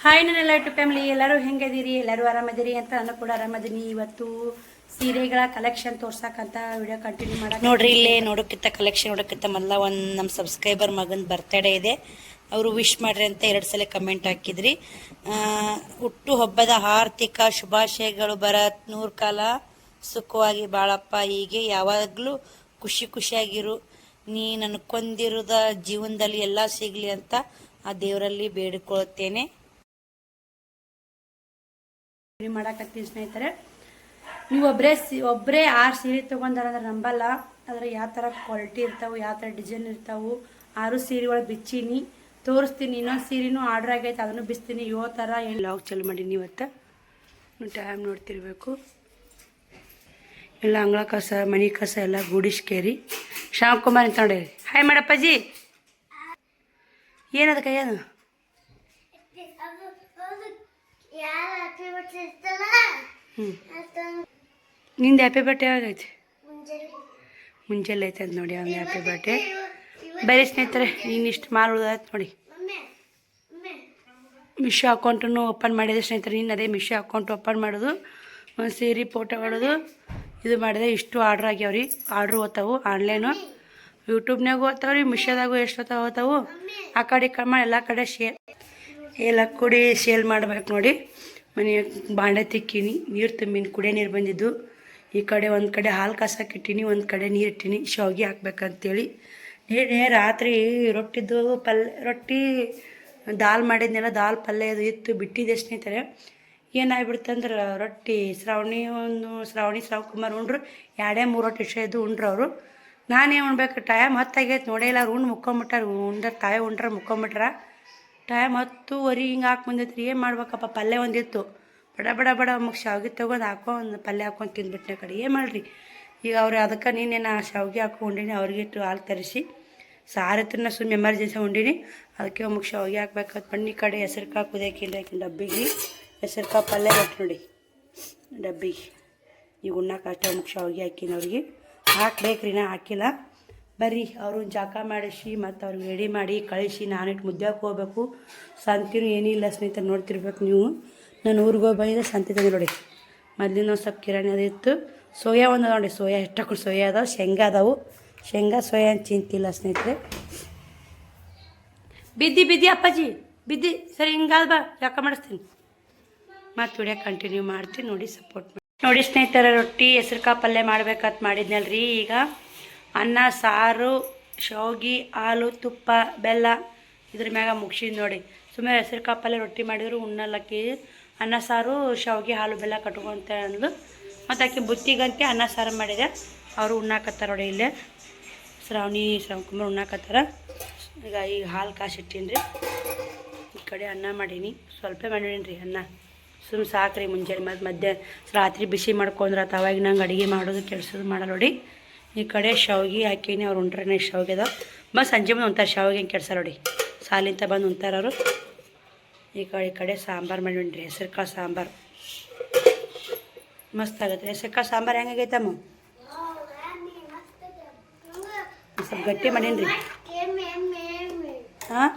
Hi ನನ್ನೆಲ್ಲ YouTube family ಎಲ್ಲರೂ ಹೆಂಗಿದ್ದೀರಿ? ಎಲ್ಲರೂ ಆರಾಮದಿರಿ ಅಂತ ನಾನು ಕೂಡ ಆರಾಮದೀನಿ. ಇವತ್ತು ಸೀರೆಗಳ ಕಲೆಕ್ಷನ್ ತೋರ್ಸಕ್ಕಂತ ವಿಡಿಯೋ ಕಂಟಿನ್ಯೂ ಮಾಡಕ್ಕೆ ನೋಡ್ರಿ, ಇಲ್ಲೇ ನೋಡೋಕ್ಕಿಂತ ಕಲೆಕ್ಷನ್ ನೋಡೋಕ್ಕಿಂತ ಮೊದಲ ಒಂದು ನಮ್ಮ ಸಬ್ಸ್ಕ್ರೈಬರ್ ಮಗನ ಬರ್ತಡೇ ಇದೆ. ಅವರು ವಿಶ್ ಮಾಡ್ರಿ ಅಂತ 2 ಸಲ ಕಮೆಂಟ್ ಹಾಕಿದ್ರಿ. ಹುಟ್ಟು ಹಬ್ಬದ ಆರ್ಥಿಕ ಶುಭಾಶಯಗಳು ಭರತ್, 100 ಕಾಲ ಸುಖವಾಗಿ ಬಾಳಪ್ಪ, ಹೀಗೆ ಯಾವಾಗಲೂ ಖುಷಿಯಾಗಿರು, ನೀ ಅನ್ಕೊಂಡಿರೋದ ಜೀವನದಲ್ಲಿ ಎಲ್ಲ ಸಿಗಲಿ ಅಂತ ಆ ದೇವರಲ್ಲಿ ಬೇಡಿಕೊಳ್ಳುತ್ತೇನೆ. ಮಾಡಾಕತ್ತೀನಿ ಸ್ನೇಹಿತರೆ. ನೀವು ಒಬ್ಬರೇ 6 ಸೀರೆ ತೊಗೊಂಡಾರಂದ್ರೆ ನಂಬಲ್ಲ. ಅದ್ರ ಯಾವ ಥರ ಕ್ವಾಲಿಟಿ ಇರ್ತಾವೆ, ಯಾವ ಥರ ಡಿಸೈನ್ ಇರ್ತಾವೆ. 6 ಸೀರೆಗಳು ಬಿಚ್ಚೀನಿ, ತೋರಿಸ್ತೀನಿ. ಇನ್ನೊಂದು ಸೀರೆನೂ ಆರ್ಡ್ರ್ ಆಗೈತೆ, ಅದನ್ನು ಬಿಚ್ತೀನಿ. ಯಾವ ಥರ ಲಾಗ್ ಚಲೋ ಮಾಡೀನಿ ಇವತ್ತು. ಟೈಮ್ ನೋಡ್ತಿರ್ಬೇಕು. ಎಲ್ಲ ಅಂಗಳ ಕಸ, ಮನೆ ಕಸ ಎಲ್ಲ ಗೂಡಿಸ್ಕೇರಿ. ಶ್ಯಾಮ್ಕುಮಾರ್ ಅಂತ ನೋಡಿ. ಹಾಯ್ ಮಾಡಪ್ಪಾಜಿ. ಏನದ ಕೈಯದು? ನಿಂದು ಹ್ಯಾಪಿ ಬರ್ಡೇ ಯಾವಾಗೈತಿ? ಮುಂಜಾನೆ ಐತೆ ಅಂತ ನೋಡಿ. ಅವ್ನು ಹ್ಯಾಪಿ ಬರ್ಡೇ. ಬೇರೆ ಸ್ನೇಹಿತರೆ, ಇನ್ನಿಷ್ಟು ಮಾಲ್ ಉಳ್ದಾಯ್ತು ನೋಡಿ. ಮಿಶೋ ಅಕೌಂಟನ್ನು ಓಪನ್ ಮಾಡಿದೆ ಸ್ನೇಹಿತರೆ. ನೀನು ಅದೇ ಮಿಶೋ ಅಕೌಂಟ್ ಓಪನ್ ಮಾಡೋದು, ಒಂದು ಸೀರೆ ಫೋಟೋ ಮಾಡೋದು, ಇದು ಮಾಡಿದೆ. ಇಷ್ಟು ಆರ್ಡ್ರ್ ಆಗ್ಯಾವ್ರಿ. ಆರ್ಡ್ರ್ ಓದ್ತಾವು ಆನ್ಲೈನು, ಯೂಟ್ಯೂಬ್ನಾಗೂ ಓದ್ತಾವ್ರಿ, ಮಿಶೋದಾಗೂ ಎಷ್ಟು ಓದ್ತಾವು. ಆ ಕಡೆ ಮಾಡಿ ಎಲ್ಲ ಕಡೆ ಎಲ್ಲ ಕೂಡಿ ಸೇಲ್ ಮಾಡ್ಬೇಕು ನೋಡಿ. ಮನೆ ಬಾಂಡೆ ತಿಕ್ಕೀನಿ, ನೀರು ತುಂಬಿನಿ, ಕುಡಿಯೋ ನೀರು ಬಂದಿದ್ದು. ಈ ಕಡೆ ಒಂದು ಕಡೆ ಹಾಲು ಕಾಸಕ್ಕೆ ಇಟ್ಟೀನಿ, ಒಂದು ಕಡೆ ನೀರು ಇಟ್ಟೀನಿ ಶಾವಿಗೆ ಹಾಕ್ಬೇಕಂತೇಳಿ. ರಾತ್ರಿ ರೊಟ್ಟಿ ದಾಲ್ ಮಾಡಿದ್ನೆಲ್ಲ, ದಾಲ್ ಪಲ್ಯ ಅದು ಇತ್ತು, ಬಿಟ್ಟಿದ್ದೆ ಸ್ನೇಹಿತರೆ. ಏನಾಗ್ಬಿಡ್ತಂದ್ರೆ ರೊಟ್ಟಿ ಶ್ರಾವಣಕುಮಾರ್ ಉಂಡ್ರು 2-3 ರೊಟ್ಟಿ ಇಷ್ಟ ಇದ್ದು ಉಂಡ್ರು ಅವರು. ನಾನೇನು ಉಣ್ಬೇಕು, ಟೈಮ್ 10 ಆಗೈತೆ ನೋಡಿ. ಎಲ್ಲ ಉಂಡು ಮುಕ್ಕೊಂಬಿಟ್ಟಾರ, ತಾಯಿ ಉಂಡ್ರ ಮುಕ್ಕೊಂಬಿಟ್ರ. ಟೈಮ್ 10:15 ಹಿಂಗೆ ಹಾಕಿ ಬಂದೈತ್ರಿ. ಏನು ಮಾಡ್ಬೇಕಪ್ಪ? ಪಲ್ಯ ಒಂದಿತ್ತು, ಬಡ ಅಮ್ಮಗೆ ಶಾವಿಗೆ ತೊಗೊಂಡು ಒಂದು ಪಲ್ಯ ಹಾಕೊಂಡು ತಿಂದ್ಬಿಟ್ಟೆ ಕಡೆ. ಏನು ಮಾಡಿರಿ ಈಗ ಅವ್ರು? ಅದಕ್ಕೆ ನೀನೇನು ಶಾವಿಗೆ ಹಾಕೊಂಡೀನಿ. ಅವ್ರಿಗಿಟ್ಟು ಹಾಲು ತರಿಸಿ ಸಾರತ್ರನ ಸುಮ್ಮನೆ ಎಮರ್ಜೆನ್ಸಿ ಉಂಡೀನಿ. ಅದಕ್ಕೆ ಒಮ್ಮಗೆ ಶಾವಿಗೆ ಹಾಕ್ಬೇಕಂತ ಬನ್ನಿ. ಕಡೆ ಹೆಸರು ಕಾಳು ಕುದಿಯಾಕಿಲ್ಲ, ಡಬ್ಬಿಗೆ ಹೆಸರು ಕಾಳು ಪಲ್ಯ ಕೊಟ್ಟು ನೋಡಿ ಡಬ್ಬಿಗೆ. ಈಗ ಉಣ್ಣಕ್ಕೆ ಅಷ್ಟೇ ಒಮ್ಮಗೆ ಶಾವಿಗೆ ಹಾಕಿನಿ. ಅವ್ರಿಗೆ ಹಾಕ್ಬೇಕ್ರಿ, ನಾ ಹಾಕಿಲ್ಲ. ಬರ್ರಿ, ಅವರು ಜಾಕ ಮಾಡಿಸಿ ಮತ್ತು ಅವ್ರಿಗೆ ರೆಡಿ ಮಾಡಿ ಕಳಿಸಿ ನಾನಿಟ್ಟು ಮುದ್ದೆಗೆ ಹೋಗ್ಬೇಕು. ಸಂತಿನೂ ಏನಿಲ್ಲ ಸ್ನೇಹಿತರೆ, ನೋಡ್ತಿರ್ಬೇಕು ನೀವು. ನಾನು ಊರಿಗೆ ಹೋಗಿ ಬಂದಿದ್ದೆ, ಸಂತೆ ತಂದು ನೋಡಿ. ಮೊದಲಿನ ಒಂದು ಸ್ವಲ್ಪ ಕಿರಾಣಿ ಅದಿತ್ತು. ಸೋಯಾ ಒಂದು ನೋಡಿ, ಸೋಯಾ ಎಷ್ಟು ಸೋಯಾ ಅದಾವೆ, ಶೇಂಗಾ ಅದಾವು. ಶೇಂಗಾ ಸೋಯಾ ಅಂತ ಚಿಂತಿಲ್ಲ ಸ್ನೇಹಿತರೆ. ಬಿದ್ದಿ ಅಪ್ಪಾಜಿ ಬಿದ್ದಿ. ಸರಿ, ಹಿಂಗಾದ ಬಾ, ಜಾಕ ಮಾಡಿಸ್ತೀನಿ. ಮತ್ತು ವಿಡಿಯೋ ಕಂಟಿನ್ಯೂ ಮಾಡ್ತೀನಿ ನೋಡಿ, ಸಪೋರ್ಟ್ ಮಾಡಿ ನೋಡಿ ಸ್ನೇಹಿತರೆ. ರೊಟ್ಟಿ ಹೆಸರು ಕಾಳು ಪಲ್ಯ ಮಾಡ್ಬೇಕಂತ ಮಾಡಿದ್ನಲ್ರಿ. ಈಗ ಅನ್ನ, ಸಾರು, ಶಾವಿಗೆ, ಹಾಲು, ತುಪ್ಪ, ಬೆಲ್ಲ ಇದ್ರ ಮ್ಯಾಗ ಮುಗಿಸಿದ್ ನೋಡಿ. ಸುಮ್ಮನೆ ಹೆಸರು ಕಾಳು ಪಲ್ಯ ರೊಟ್ಟಿ ಮಾಡಿದ್ರು ಉಣ್ಣಲ್ಲಕ್ಕಿ. ಅನ್ನ ಸಾರು, ಶಾವಿಗೆ, ಹಾಲು, ಬೆಲ್ಲ ಕಟ್ಕೊಂತ ಅಂದ್ಲು. ಮತ್ತು ಆಕೆ ಬುತ್ತಿಗಂತೆ ಅನ್ನ ಸಾರು ಮಾಡಿದೆ. ಅವರು ಉಣ್ಣಾಕತ್ತಾರ ನೋಡಿ. ಇಲ್ಲೇ ಶ್ರಾವಣಕುಮಾರ್ ಉಣ್ಣಾಕತ್ತಾರ. ಈಗ ಹಾಲು ಕಾಸಿಟ್ಟೀನಿ ರೀ. ಈ ಕಡೆ ಅನ್ನ ಮಾಡೀನಿ, ಸ್ವಲ್ಪ ಮಾಡೀನಿ ರೀ ಅನ್ನ. ಸುಮ್ಮನೆ ಸಾಕ್ರಿ. ಮುಂಜಾನೆ ಮಧ್ಯಾಹ್ನ ರಾತ್ರಿ ಬಿಸಿ ಮಾಡ್ಕೊಂಡ್ರೆ ಅವಾಗ ನಂಗೆ ಅಡುಗೆ ಮಾಡೋದು ಕೆಲಸದ ಮಾಡಲ್ಲ ನೋಡಿ. ಈ ಕಡೆ ಶಾವಿಗೆ ಹಾಕೀನಿ. ಅವ್ರು ಉಂಟ್ರೆ ಶಾವಿಗೆ ಅದಾವ. ಸಂಜೆ ಮುಂದೆ ಉಂತಾರೆ ಶಾವಿಗೆ. ಹೆಂಗೆ ಕೆಡ್ಸಾರ ನೋಡಿ, ಸಾಲಿಂತ ಬಂದು ಉಂತಾರೆ ಅವರು. ಈ ಕಡೆ ಸಾಂಬಾರು ಮಾಡೀನಿ ರೀ, ಹೆಸರು ಕಾಳು ಸಾಂಬಾರು. ಮಸ್ತ್ ಆಗುತ್ತೆ ಹೆಸರು ಕಾಳು ಸಾಂಬಾರು. ಹೆಂಗಾಗೈತಮ್ಮ? ಸ್ವಲ್ಪ ಗಟ್ಟಿ ಮಾಡೀನಿ ರೀ. ಹಾಂ,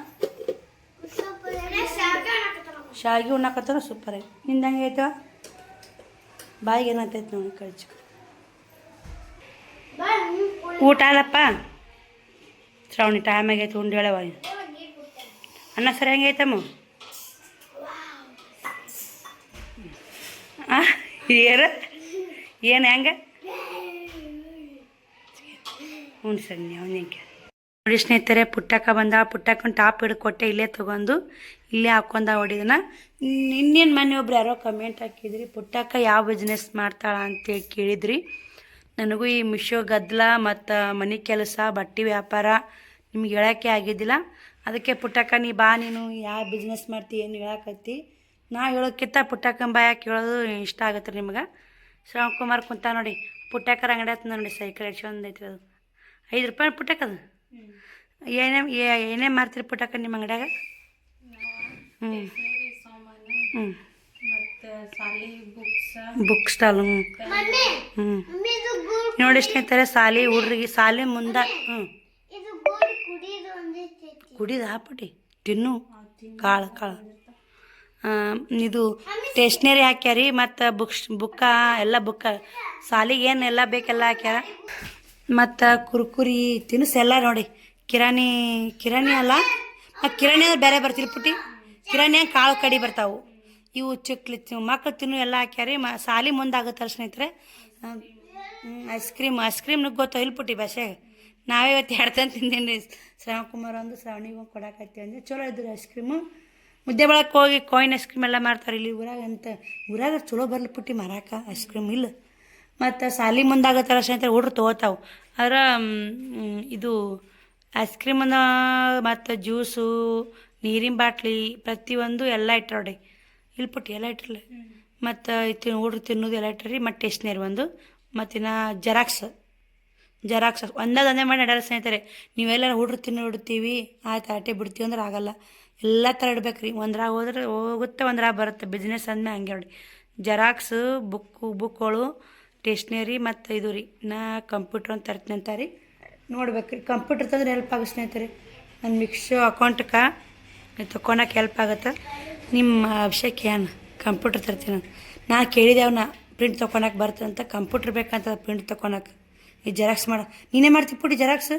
ಶಾವಿಗೆ ಉಣ್ಣಾಕತ್ತಾರ ಸೂಪರ್ ಆಗಿ. ನಿಂದು ಹೆಂಗೈತವ? ಬಾಯಿಗೆ ಏನಾಗ್ತೈತೆ ನೋಡಿ ಕಳ್ಚು. ಊಟ ಅಲ್ಲಪ್ಪ, ಶ್ರಾವಣಿ ಟೈಮ್ ಆಗೈತೆ, ಉಂಡು ಹೇಳವ. ಅನ್ನ ಸರಿ ಹೆಂಗೈತಮ್ಮ? ಏನು ಹೆಂಗೆ? ಹ್ಞೂ ಸರಿ, ಅವ್ನು ಹೆಂಗೆ ನೋಡಿ ಸ್ನೇಹಿತರೆ. ಪುಟ್ಟಕ್ಕ ಬಂದ. ಪುಟ್ಟಕ್ಕನ ಟಾಪ್ ಹಿಡ್ದು ಕೊಟ್ಟೆ, ಇಲ್ಲೇ ತೊಗೊಂಡು ಇಲ್ಲೇ ಹಾಕ್ಕೊಂಡ ಹೊಡಿದನ. ಇನ್ನೇನು ಮೊನ್ನೆ ಒಬ್ರು ಯಾರೋ ಕಮೆಂಟ್ ಹಾಕಿದ್ರಿ, ಪುಟ್ಟಕ್ಕ ಯಾವ ಬಿಸ್ನೆಸ್ ಮಾಡ್ತಾಳ ಅಂತೇಳಿ ಕೇಳಿದ್ರಿ. ನನಗೂ ಈ ಮಿಶೋ ಗದ್ದಲ ಮತ್ತು ಮನೆ ಕೆಲಸ, ಬಟ್ಟೆ ವ್ಯಾಪಾರ ನಿಮ್ಗೆ ಹೇಳೋಕ್ಕೆ ಆಗಿದ್ದಿಲ್ಲ. ಅದಕ್ಕೆ ಪುಟ್ಟಕ್ಕ ನೀ ಬಾ, ನೀನು ಯಾವ ಬಿಸ್ನೆಸ್ ಮಾಡ್ತಿ ಏನು ಹೇಳಕತ್ತಿ. ನಾ ಹೇಳೋಕ್ಕಿಂತ ಪುಟ್ಟಕ್ಕನ ಬಾಯಾಕೆ ಹೇಳೋದು ಇಷ್ಟ ಆಗುತ್ತೆ ನಿಮ್ಗೆ. ಶ್ರಾವಣಕುಮಾರ್ ಕುಂತ ನೋಡಿ. ಪುಟ್ಟಕ್ಕರ ಅಂಗಡಿ ಆಯ್ತು ನೋಡಿ, ಸೈಕಲ್ ಎಷ್ಟೊಂದು ಐತ್ರಿ. ಅದು 5 ರೂಪಾಯಿ ಪುಟ್ಟಕ್ಕದು. ಏನೇ ಮಾರ್ತೀರಿ ಪುಟ್ಟಕ್ಕ ನಿಮ್ಮ ಅಂಗಡಿಯಾಗ? Book stall. ನೋಡಿ ಸ್ನೇಹಿತರೆ, ಸಾಲಿ ಹುಡ್ರಿಗೆ ಸಾಲಿ ಮುಂದೆ ಕುಡಿದು ಹಾಪಟ್ಟಿ ತಿನ್ನು ಕಾಳು ಇದು ಸ್ಟೇಷ್ನರಿ ಹಾಕ್ಯಾರಿ ಮತ್ತು ಬುಕ್ಕ ಎಲ್ಲ ಬುಕ್ಕ ಸಾಲಿಗೆ ಏನು ಎಲ್ಲ ಬೇಕೆಲ್ಲ ಹಾಕ್ಯಾರ. ಮತ್ತು ಕುರ್ಕುರಿ ತಿನಿಸು ಎಲ್ಲ ನೋಡಿ ಕಿರಾಣಿ ಅಲ್ಲ, ಕಿರಾಣಿ ಅಂದ್ರೆ ಬೇರೆ ಬರ್ತಿಲ್ಲ ಪುಟ್ಟಿ. ಕಿರಾಣಿಯಾಗ ಕಾಳು ಕಡಿ ಬರ್ತಾವೆ, ಇವು ಚಿಕ್ಲಿ ಮಕ್ಳು ತಿನ್ನು ಎಲ್ಲ ಹಾಕ್ಯಾರಿ. ಸಾಲಿ ಮುಂದಾಗುತ್ತಲ್ಲ ಸ್ನೇಹಿತರೆ. ಐಸ್ ಕ್ರೀಮ್ ಗೊತ್ತೋ ಇಲ್ಲ ಪುಟ್ಟಿ ಭಾಷೆಗೆ. ನಾವೇ ಇವತ್ತು ಹೇಳ್ತಾನೆ ತಿಂದೀನಿ ರೀ. ಶ್ರಾವಣಕುಮಾರ್ ಒಂದು ಶ್ರಾವಣಿಗೆ ಒಂದು ಕೊಡಾಕತ್ತಿ ಅಂದರೆ ಚಲೋ ಇದ್ರು ಐಸ್ ಕ್ರೀಮು. ಮುದ್ದೆ ಬಳಕ್ಕೆ ಹೋಗಿ ಕಾಯಿನ್ ಐಸ್ ಕ್ರೀಮ್ ಎಲ್ಲ ಮಾಡ್ತಾರೆ ಇಲ್ಲಿ ಊರಾಗ. ಊರಾಗ ಚಲೋ ಬರ್ಲಿ ಪುಟ್ಟಿ ಮಾರಾಕ ಐಸ್ ಕ್ರೀಮ್ ಇಲ್ಲ. ಮತ್ತು ಸಾಲಿ ಮುಂದಾಗತ್ತಲ್ಲ ಸ್ನೇಹಿತರೆ, ಹುಡ್ರು ತೊಗೋತಾವೆ. ಆದ್ರೆ ಇದು ಐಸ್ ಕ್ರೀಮನ್ನು ಮತ್ತು ಜ್ಯೂಸು, ನೀರಿನ ಬಾಟ್ಲಿ ಪ್ರತಿಯೊಂದು ಎಲ್ಲ ಇಟ್ಟರು ನೋಡಿ. ಇಲ್ಲಿ ಪುಟ್ಟಿ ಎಲ್ಲ ಇಟ್ಟಿರಲ್ಲ. ಮತ್ತು ಹುಡ್ರು ತಿನ್ನೋದು ಎಲ್ಲ ಇಟ್ಟರಿ. ಮತ್ತು ಟೇಸ್ಟ್ನೇರಿ ಒಂದು, ಮತ್ತಿನ್ನು ಜೆರಾಕ್ಸ್ ಒಂದೇ ಮಾಡಿ ನಡೆಯಲ್ಲ ಸ್ನೇಹಿತರೆ. ನೀವೆಲ್ಲ ಹುಡ್ರು ತಿನ್ನುತ್ತೀವಿ ಆಯ್ತು ಆಟೆ ಬಿಡ್ತೀವಿ ಅಂದ್ರೆ ಆಗಲ್ಲ. ಎಲ್ಲ ಥರ ಇಡ್ಬೇಕು ರೀ. ಒಂದ್ರಾಗ ಹೋದ್ರೆ ಹೋಗುತ್ತೆ, ಒಂದ್ರಾಗ ಬರುತ್ತೆ. ಬಿಸ್ನೆಸ್ ಅಂದಮೇಲೆ ಹಂಗೆ ನೋಡಿ. ಜೆರಾಕ್ಸು ಬುಕ್ಗಳು, ಟೇಸ್ಟ್ನರಿ ಮತ್ತು ಇದು ರೀ. ಕಂಪ್ಯೂಟ್ರ್ ಅಂತ ತರ್ತೀನಿ ಅಂತ ರೀ. ನೋಡ್ಬೇಕು ರೀ. ಕಂಪ್ಯೂಟ್ರ್ ತಂದ್ರೆ ಹೆಲ್ಪ್ ಆಗುತ್ತೆ ಸ್ನೇಹಿತರೆ. ನನ್ನ ಮಿಕ್ಸು ಅಕೌಂಟ್ಗೆ ತೊಗೊಳಕ್ಕೆ ಹೆಲ್ಪ್ ಆಗುತ್ತೆ. ನಿಮ್ಮ ಅಭಿಷೇಕ್ ಏನು ಕಂಪ್ಯೂಟ್ರ್ ತರ್ತೀನಿ ನಾನು ಕೇಳಿದೆ ಅವನ್ನ. ಪ್ರಿಂಟ್ ತೊಗೊಳಕ್ಕೆ ಬರ್ತಂತ. ಕಂಪ್ಯೂಟ್ರ್ ಬೇಕಂತ ಪ್ರಿಂಟ್ ತೊಗೊಳಕ್ಕೆ. ಈ ಜೆರಾಕ್ಸ್ ನೀನೇ ಮಾಡ್ತೀವಿ ಪುಟ್ಟಿ ಜೆರಾಕ್ಸ್.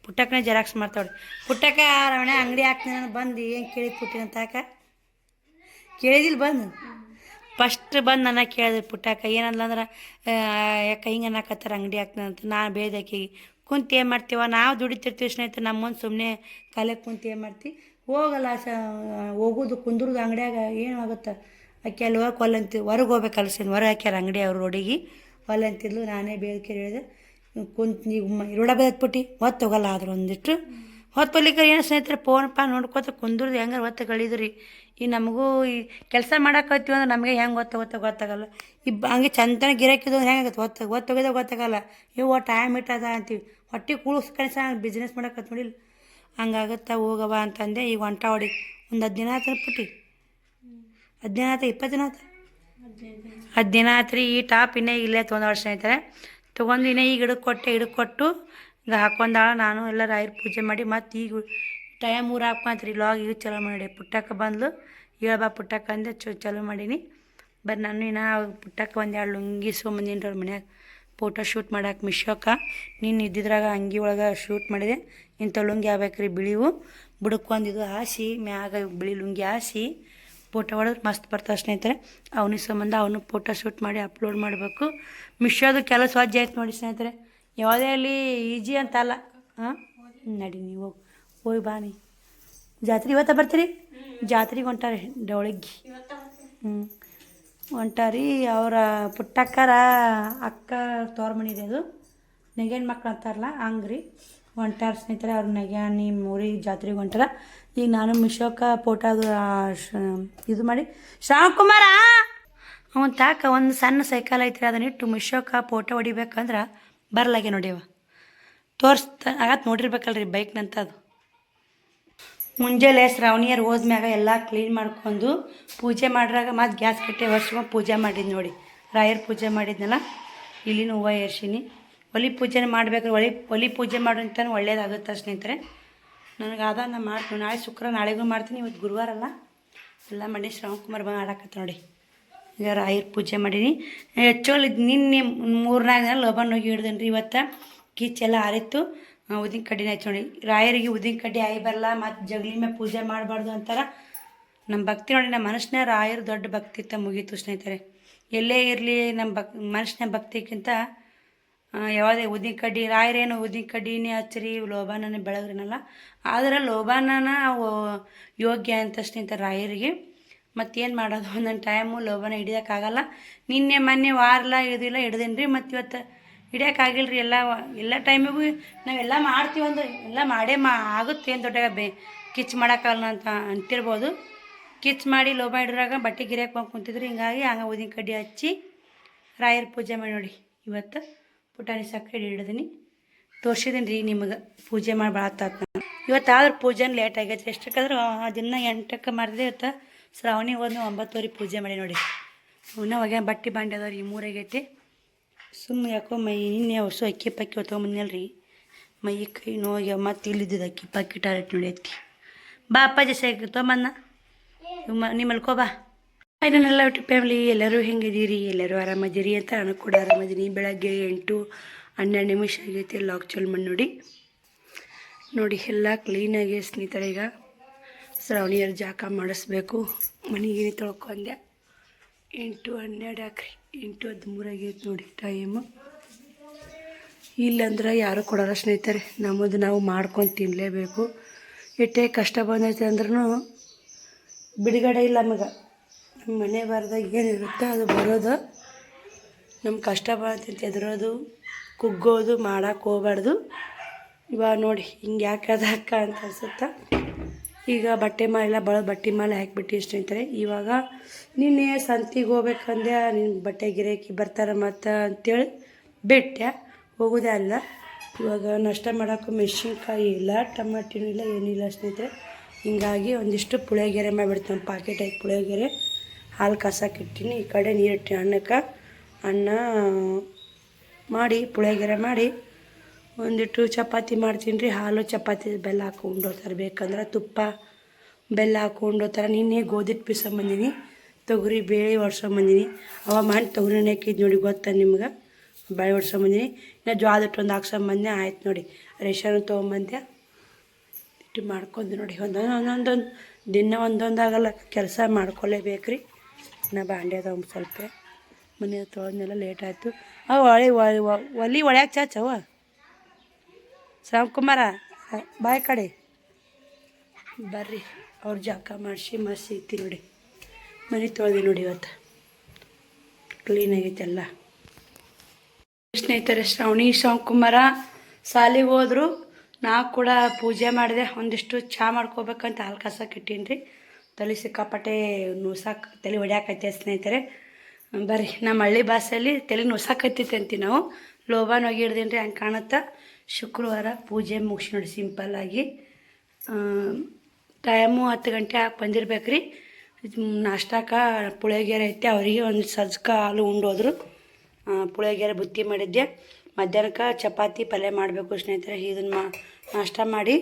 ಪುಟ್ಟಕ್ಕನೇ ಜೆರಾಕ್ಸ್ ಮಾಡ್ತಾವೆ. ಪುಟ್ಟಕ್ಕ ರವಣ ಅಂಗಡಿ ಹಾಕ್ತೀನಿ ನಾನು ಬಂದು ಏನು ಕೇಳಿದ್ ಪುಟ್ಟಿ ಅಂತ ಕೇಳಿದಿಲ್ಲ ಬಂದು. ಫಸ್ಟ್ ಬಂದು ನನ್ನ ಕೇಳಿದ್ರಿ ಪುಟ್ಟಕ್ಕ ಏನಂದ್ಲ ಅಂದ್ರೆ, ಯಾಕೆ ಹಿಂಗೆ ಅನ್ನಕತ್ತಾರ ಅಂಗಡಿ ಹಾಕ್ತೀನಿ ಅಂತ. ನಾನು ಬೇದಾಕಿಗೆ ಕುಂತು ಏನು ಮಾಡ್ತೀವ, ನಾವು ದುಡಿತಿರ್ತೀವಿ ಸ್ನೇಹಿತರೆ. ನಮ್ಮ ಮುಂದೆ ಸುಮ್ಮನೆ ಕಾಲಕ್ಕೆ ಕುಂತು ಏನು ಮಾಡ್ತೀವಿ, ಹೋಗಲ್ಲ ಹೋಗೋದು ಕುಂದ್ರದು ಅಂಗಡಿಯಾಗ ಏನು ಆಗುತ್ತೆ. ಆಕೆ ಅಲ್ಲಿ ಹೋಗಕ್ಕೆ ಹೊಲ್ಲಂತೀವಿ, ಹೊರಗೆ ಹೋಗ್ಬೇಕಲ್ಲ ಸರ್. ಹೊರಗೆ ಹಾಕ್ಯಾರ ಅಂಗಡಿ ಅವ್ರು ರೋಡಿಗೆ ಹೊಲ್ಲಂತಿದ್ಲು. ನಾನೇ ಬೇದಕ್ಕೆ ಹೇಳಿದೆ ಕುಂತು ನೀವು ರೋಡ ಬೇದತ್ಬಿಟ್ಟು ಹೊತ್ತು ಹೋಗಲ್ಲ. ಆದ್ರೆ ಒಂದಿಟ್ಟು ಹೊತ್ತು ಹೊಲಿಕ್ಕೆ ಏನು ಸ್ನೇಹಿತರೆ ಫೋನ್ ನೋಡ್ಕೊತ ಕುಂದ್ರದು ಹೆಂಗಾರ ಹೊತ್ತು ಕಳೀದ್ರಿ. ಈ ನಮಗೂ ಈ ಕೆಲಸ ಮಾಡಾಕತ್ತೀವಿ ಅಂದ್ರೆ ನಮಗೆ ಹೆಂಗೆ ಗೊತ್ತಾಗಲ್ಲ. ಹಂಗೆ ಚಂದನ ಗಿರಾಕಿದ್ದು ಹೆಂಗಾಗತ್ತೆ ಹೋಗೋದಾಗ ಗೊತ್ತಾಗಲ್ಲ. ಇವು ಟೈಮ್ ಇಟ್ಟದ ಅಂತೀವಿ. ಹೊಟ್ಟೆ ಕೂಳಿಸ್ಕಣಿಸ ಬಿಸ್ನೆಸ್ ಮಾಡಾಕತ್ ನೋಡಿಲ್ಲ ಹಂಗಾಗತ್ತಾ. ಹೋಗವ ಅಂತಂದೆ. ಈಗ ಹೊಂಟ ಹೊಡಿ ಒಂದು 10 ದಿನ ಆಯ್ತು ಪುಟ್ಟಿ. 10 ದಿನ ಆಯ್ತು 20 ದಿನ ಆಯ್ತು 10 ದಿನ ಆಯ್ತು ರೀ. ಈ ಟಾಪ್ ಇನ್ನೇ ಇಲ್ಲೇ ತೊಗೊಂಡು ವರ್ಷ ಸ್ನೇಹಿತರೆ. ತೊಗೊಂಡು ಇನ್ನೇ ಈಗ ಹಿಡ್ಕೊಟ್ಟು ಈಗ ಹಾಕೊಂಡಾಳ. ನಾನು ಎಲ್ಲ ರಾಯರ ಪೂಜೆ ಮಾಡಿ ಮತ್ತು ಈಗ ಟೈಮ್ 3 ಹಾಕ್ಕೊಂತ್ರಿ. ಲಾಗ್ ಈಗ ಚಲೋ ಮಾಡಿ ಪುಟ್ಟಕ್ಕ ಬಂದ್ಲು. ಹೇಳ್ಬಾ ಪುಟ್ಟಕ್ಕ ಅಂದೆ ಚಲೋ ಮಾಡೀನಿ. ನಾನು ಇನ್ನು ಪುಟ್ಟಕ್ಕ 1-2 ಲುಂಗಿ ಬಂದೀನಿ ಅವ್ರ ಮನ್ಯಾಗ ಫೋಟೋ ಶೂಟ್ ಮಾಡಕ್ಕೆ ಮಿಶೋಕ್ಕೆ. ನೀನು ಇದ್ದಿದ್ರಾಗ ಅಂಗಿ ಒಳಗೆ ಶೂಟ್ ಮಾಡಿದೆ. ಇಂಥ ಲುಂಗಿ ಆಗ್ಬೇಕ್ರಿ ಬಿಳಿವು ಬುಡಕ್ಕೊಂದಿದು ಹಾಸಿ ಮ್ಯಾಗ ಬಿಳಿ ಲುಂಗಿ ಹಾಸಿ ಫೋಟೋ ಹೊಡೆದ್ರೆ ಮಸ್ತ್ ಬರ್ತಾವೆ ಸ್ನೇಹಿತರೆ. ಅವನ ಸಂಬಂಧ ಅವನು ಫೋಟೋ ಶೂಟ್ ಮಾಡಿ ಅಪ್ಲೋಡ್ ಮಾಡಬೇಕು. ಮಿಶೋದು ಕೆಲಸ ವಾಜ್ಯ ಆಯ್ತು ನೋಡಿ ಸ್ನೇಹಿತರೆ. ಯಾವುದೇ ಅಲ್ಲಿ ಈಜಿ ಅಂತಲ್ಲ. ನಡಿ ನೀವು ಹೋಗಿ ಬಾ. ಜಾತ್ರೆ ಇವತ್ತ ಬರ್ತೀರಿ? ಜಾತ್ರೆಗೆ ಹೊಂಟಾರಿ ಡವಳಿಗೆ. ಹೊಂಟಾರಿ. ಅವರ ಪುಟ್ಟಕ್ಕರ ಅಕ್ಕ ತೋರ ಮನಿದೆ ಅದು. ನೆಗೆನ್ ಮಕ್ಳು ಅಂತಾರಲ್ಲ ಹಂಗ್ರಿ. ಹೊಂಟಾರ ಸ್ನೇಹಿತರೆ. ಅವ್ರ ನೆಗ್ಯಾನಿ ಊರಿಗೆ ಜಾತ್ರೆಗೆ ಹೊಂಟಾರ. ಈಗ ನಾನು ಮಿಶೋಕ್ಕೆ ಫೋಟೋ ಇದು ಮಾಡಿ ಶ್ರಾವಣಕುಮಾರ ಅವನು ತಾಕ ಒಂದು ಸಣ್ಣ ಸೈಕಲ್ ಐತ್ರಿ. ಅದನ್ನಿಟ್ಟು ಮಿಶೋಕ್ಕೆ ಫೋಟೋ ಹೊಡಿಬೇಕಂದ್ರೆ ಬರಲಾಗೆ ನೋಡಿವ ಆಗತ್ತೆ ನೋಡಿರ್ಬೇಕಲ್ರಿ ಬೈಕ್ನಂತ. ಅದು ಮುಂಜಾನೆ ಶ್ರಾವಣಿಯರು ಹೋದ್ಮ್ಯಾಗ ಎಲ್ಲ ಕ್ಲೀನ್ ಮಾಡ್ಕೊಂಡು ಪೂಜೆ ಮಾಡ್ರಾಗ ಮತ್ತು ಗ್ಯಾಸ್ ಕಟ್ಟೆ ವರ್ಷಕೊಂಡು ಪೂಜೆ ಮಾಡಿದ್ದು ನೋಡಿ. ರಾಯರ ಪೂಜೆ ಮಾಡಿದ್ನಲ್ಲ ಇಲ್ಲಿನ ಹೂವು ಏರ್ಸೀನಿ. ಒಲಿ ಪೂಜೆನ ಮಾಡ್ಬೇಕು. ಒಲಿ ಪೂಜೆ ಮಾಡೋಂತಾನು ಒಳ್ಳೇದಾಗುತ್ತೆ ಸ್ನೇಹಿತರೆ. ನನಗೆ ನಾನು ಮಾಡ್ತೀನಿ. ನಾಳೆ ಶುಕ್ರ ನಾಳೆಗೂ ಮಾಡ್ತೀನಿ. ಇವತ್ತು ಗುರುವಾರ ಅಲ್ಲ ಎಲ್ಲ ಮಾಡಿ ಶ್ರಾವಣಕುಮಾರ್ ಬಂದು ಆಡಾಕತ್ತ ನೋಡಿ. ಈಗ ರಾಯರ ಪೂಜೆ ಮಾಡೀನಿ. ಹೆಚ್ಚೋಳಿ ನಿನ್ನೆ 3-4 ದಿನ ಲೋಬನ್ ಹೋಗಿ ಹಿಡ್ದೇನೆ ರೀ. ಇವತ್ತು ಕಿಚ್ಚೆಲ್ಲ ಆರಿತ್ತು. ಉದಿನ ಕಡ್ಡಿನ ಆಯ್ತು ನೋಡಿ. ರಾಯರಿಗೆ ಉದಿನ ಕಡ್ಡಿ ಆಯಿ ಬರಲ್ಲ ಮತ್ತು ಜಗಲಿ ಮೇಲೆ ಪೂಜೆ ಮಾಡಬಾರ್ದು ಅಂತಾರೆ. ನಮ್ಮ ಭಕ್ತಿ ನೋಡಿ. ನಮ್ಮ ಮನುಷ್ಯನ ರಾಯರು ದೊಡ್ಡ ಭಕ್ತಿತ್ತ ಮುಗೀತು ಸ್ನೇಹಿತರೆ. ಎಲ್ಲೇ ಇರಲಿ ನಮ್ಮ ಮನುಷ್ಯನ ಭಕ್ತಿಗಿಂತ ಯಾವುದೇ ಉದಿನ ಕಡ್ಡಿ ರಾಯರೇನು ಉದಿನ ಕಡ್ಡಿನೇ ಹಚ್ಚಿರಿ ಲೋಬಾನನೇ ಬೆಳಗ್ರಿನಲ್ಲ. ಆದರೆ ಲೋಬಾನನ ಯೋಗ್ಯ ಅಂತ ಸ್ನೇಹಿತರೆ ರಾಯರಿಗೆ. ಮತ್ತೇನು ಮಾಡೋದು ಒಂದೊಂದು ಟೈಮು ಲೋಬಾನ ಹಿಡಿಯೋಕ್ಕಾಗಲ್ಲ. ನಿನ್ನೆ ಮೊನ್ನೆ ವಾರಲ್ಲ ಹಿಡ್ದೇನಿ ರೀ. ಮತ್ತು ಇವತ್ತು ಹಿಡಿಯೋಕ್ಕಾಗಿಲ್ಲ ರೀ. ಎಲ್ಲ ಟೈಮಿಗೂ ನಾವೆಲ್ಲ ಮಾಡ್ತೀವಿ ಅಂದ್ರೆ ಎಲ್ಲ ಆಗುತ್ತೆ. ಏನು ದೊಡ್ಡ ಕಿಚ್ ಮಾಡೋಕ್ಕಾಗಲ್ಲ ಅಂತ ಅಂತಿರ್ಬೋದು. ಕಿಚ್ ಮಾಡಿ ಲೋಬ ಹಿಡಿದ್ರಾಗ ಬಟ್ಟೆ ಗಿರಿಯಕ್ಕೆ ಬಂದು ಕುಂತಿದ್ರು. ಹಿಂಗಾಗಿ ಹಂಗೆ ಉದಿನ ಕಡ್ಡಿ ಹಚ್ಚಿ ರಾಯರ ಪೂಜೆ ಮಾಡಿ ನೋಡಿ. ಇವತ್ತು ಪುಟಾಣಿ ಸಕ್ಕರೆ ಹಿಡಿದೀನಿ. ತೋರಿಸಿದ್ದೀನಿ ರೀ ನಿಮಗೆ ಪೂಜೆ ಮಾಡಿ ಭಾಳತ್ತಾತ. ಇವತ್ತಾದ್ರೆ ಪೂಜೆನ ಲೇಟ್ ಆಗೈತೆ. ಎಷ್ಟಕ್ಕಾದ್ರೂ ದಿನ 8ಕ್ಕೆ ಮಾಡಿದ್ರೆ ಇವತ್ತು ಶ್ರಾವಣಿ ಹೋದ್ನು 9 ಪೂಜೆ ಮಾಡಿ ನೋಡಿ. ಇನ್ನೂ ಹೋಗ್ಯ ಬಟ್ಟೆ ಬಾಂಡೆ ಅದಾವ್ರಿ 3 ಆಗೈತಿ. ಸುಮ್ಮನೆ ಯಾಕೋ ನಿನ್ನೆ ವರ್ಷು ಅಕ್ಕಿ ಪಕ್ಕಿ ತೊಗೊಂಬಂದಿನಲ್ರಿ. ಮೈ ಕೈ ನೋವು ಮತ್ತು ಇಲ್ಲಿದ್ದಿದ್ದು ಅಕ್ಕಿ ಪಕ್ಕಿ ಟಾಯ್ಲೆಟ್ ನೋಡಿ ಅಕ್ಕಿ. ಬಾ ಅಪ್ಪಾಜಿ ತೊಗೊಂಬನ್ನ ನೀ ಮಲ್ಕೋಬಾ. ಇದನ್ನೆಲ್ಲ ಯೂಟ್ಯೂಬ್ ಫ್ಯಾಮಿಲಿ ಎಲ್ಲರೂ ಹೆಂಗಿದ್ದೀರಿ, ಎಲ್ಲರೂ ಆರಾಮದಿರಿ ಅಂತ ನಾನು ಕೂಡ ಆರಾಮದೀನಿ. ಬೆಳಗ್ಗೆ 8:12 ನಿಮಿಷ ಆಗೈತಿ. ಲಾಕ್ ಚಾಲು ಮಾಡಿ ನೋಡಿ ಎಲ್ಲ ಕ್ಲೀನಾಗಿ ಸ್ನೇಹಿತರೆ. ಈಗ ಶ್ರಾವಣಿಯರು ಜಾಕ ಮಾಡಿಸ್ಬೇಕು, ಮನೆಗೆ ತೊಳ್ಕೊಂಡೆ. 8:12 ಹಾಕ್ರಿ, 8:13 ಆಗೈತೆ ನೋಡಿ ಟೈಮು. ಇಲ್ಲಂದ್ರೆ ಯಾರು ಕೊಡೋಲ್ಲ ಸ್ನೇಹಿತರೆ, ನಮ್ಮದು ನಾವು ಮಾಡ್ಕೊಂಡು ತಿನ್ನಲೇಬೇಕು. ಎಷ್ಟೇ ಕಷ್ಟ ಬಂದೈತೆ ಅಂದ್ರೂ ಬಿಡುಗಡೆ ಇಲ್ಲ ನಮಗೆ. ನಮ್ಮ ಮನೆ ಬಾರ್ದಾಗ ಏನಿರುತ್ತೆ ಅದು ಬರೋದು. ನಮ್ಮ ಕಷ್ಟ ಬಂತಂತ ಎದುರೋದು, ಕುಗ್ಗೋದು ಮಾಡೋಕೆ ಹೋಗ್ಬಾರ್ದು. ಇವಾಗ ನೋಡಿ ಹಿಂಗೆ ಯಾಕೆ ಅದಕ್ಕ ಅಂತ ಅನ್ಸುತ್ತಾ. ಈಗ ಬಟ್ಟೆ ಮಾಲೆಲ್ಲ ಬಟ್ಟೆ ಮಾಲೆ ಹಾಕಿಬಿಟ್ಟು ಸ್ನೇಹಿತರೆ. ಇವಾಗ ನಿನ್ನೆ ಸಂತಿಗೆ ಹೋಗ್ಬೇಕಂದೆ, ನಿನ್ನ ಬಟ್ಟೆ ಗಿರಾಕಿ ಬರ್ತಾರೆ ಮತ್ತು ಅಂತೇಳಿ ಬಿಟ್ಟೆ, ಹೋಗೋದೇ ಅಲ್ಲ. ಇವಾಗ ನಾಷ್ಟ ಮಾಡೋಕ್ಕೂ ಮೆಣಸಿನ್ಕಾಯಿ ಇಲ್ಲ, ಟಮಾಟಿನೂ ಇಲ್ಲ, ಏನಿಲ್ಲ ಸ್ನೇಹಿತರೆ. ಹಿಂಗಾಗಿ ಒಂದಿಷ್ಟು ಪುಳಿಯೋಗರೆ ಮಾಡಿಬಿಡ್ತೀನಿ. ಒಂದು ಪಾಕೆಟ್ ಐತೆ ಪುಳಿಯೋಗರೆ, ಹಾಲು ಕಾಸಕ್ಕೆ ಇಟ್ಟಿನಿ. ಈ ಕಡೆ ನೀರಿಟ್ಟು ಅನ್ನಕ್ಕೆ ಅನ್ನ ಮಾಡಿ ಪುಳಿಯೋಗರೆ ಮಾಡಿ ಒಂದಿಟ್ಟು ಚಪಾತಿ ಮಾಡ್ತೀನಿ ರೀ. ಹಾಲು ಚಪಾತಿ ಬೆಲ್ಲ ಹಾಕ್ಕೊಂಡು ಹೋಗ್ತಾರೆ, ಬೇಕಂದ್ರೆ ತುಪ್ಪ ಬೆಲ್ಲ ಹಾಕ್ಕೊಂಡು ಹೋಗ್ತಾರೆ. ನಿನ್ನೆ ಗೋಧಿಟ್ಟು ಬೀಸಂಬಂದಿನಿ, ತೊಗರಿ ಬೇಳೆ ಒಡ್ಸಂಬಂದಿನಿ. ಅವ ಮಾಡಿ ತೊಗರಿನ ಹಾಕಿದ್ದು ನೋಡಿ, ಗೊತ್ತಾ ನಿಮ್ಗೆ? ಬೇಳೆ ಒಡ್ಸಂಬಂದಿನಿ. ಇನ್ನು ಜ್ವಾದ ಹಿಟ್ಟೊಂದು ಹಾಕ್ಸಂಬಂದೆ. ಆಯ್ತು ನೋಡಿ, ರೇಷನ್ ತೊಗೊಂಬಂದೆ, ಇಟ್ಟು ಮಾಡ್ಕೊಂಡು ನೋಡಿ. ಒಂದೊಂದು ದಿನ ಒಂದೊಂದಾಗಲ್ಲ, ಕೆಲಸ ಮಾಡ್ಕೊಳ್ಳೇಬೇಕು ರೀ. ನಾ ಬಾಂಡೆ ಅದಾವ ಸ್ವಲ್ಪ, ಮನೆ ತೊಳೆದ್ನೆಲ್ಲ ಲೇಟ್ ಆಯಿತು. ಅವು ಒಲಿ ಒಳ್ಯಾಕೆ ಚಾಚವ ಶ್ಯಾಮ್ಕುಮಾರ ಬಾಯ್ ಕಡೆ ಬರ್ರಿ. ಅವ್ರು ಜಾಕ ಮಾಡಿಸಿ ಮಸ್ತ್ ಐತಿ ನೋಡಿ. ಮನೆ ತೊಳೆದಿ ನೋಡಿ, ಇವತ್ತು ಕ್ಲೀನಾಗೈತೆ ಎಲ್ಲ ಸ್ನೇಹಿತರೆ. ಶ್ರಾವಣಿ ಶ್ಯಾಮ್ಕುಮಾರ ಸಾಲಿಗೆ ಹೋದ್ರು, ನಾ ಕೂಡ ಪೂಜೆ ಮಾಡಿದೆ. ಒಂದಿಷ್ಟು ಚಹಾ ಮಾಡ್ಕೋಬೇಕಂತ ಹಾಲು ಕಾಸಕ್ಕೆ ಇಟ್ಟೀನಿ ರೀ. ತಲೆ ಸಿಕ್ಕಾಪಟ್ಟೆ ನುಸಾಕ ತಲೆ ಹೊಡ್ಯಾಕೈತೆ ಸ್ನೇಹಿತರೆ. ಬರ್ರಿ, ನಮ್ಮ ಹಳ್ಳಿ ಭಾಷೆಯಲ್ಲಿ ತಲೆ ನುಸಾಕೈತೈತೆ ಅಂತೀವಿ ನಾವು. ಲೋಬಾನ್ ಹೋಗಿ ಹಿಡ್ದೀನಿ ರೀ, ಹಂಗೆ ಕಾಣುತ್ತಾ. ಶುಕ್ರವಾರ ಪೂಜೆ ಮುಗಿಸಿ ನೋಡಿ ಸಿಂಪಲ್ಲಾಗಿ. ಟೈಮು 10 ಗಂಟೆ ಹಾಕಿ ಬಂದಿರ್ಬೇಕು ರೀ. ನಾಷ್ಟಕ್ಕೆ ಪುಳಿಯೋಗರೆ ಐತೆ, ಅವರಿಗೆ ಒಂದು ಸಜ್ಕ ಹಾಲು ಉಂಡೋದ್ರು. ಪುಳಿಯೋಗರೆ ಬುತ್ತಿ ಮಾಡಿದ್ದೆ. ಮಧ್ಯಾಹ್ನಕ್ಕೆ ಚಪಾತಿ ಪಲ್ಯ ಮಾಡಬೇಕು ಸ್ನೇಹಿತರೆ. ಇದನ್ನು ನಾಷ್ಟ ಮಾಡಿ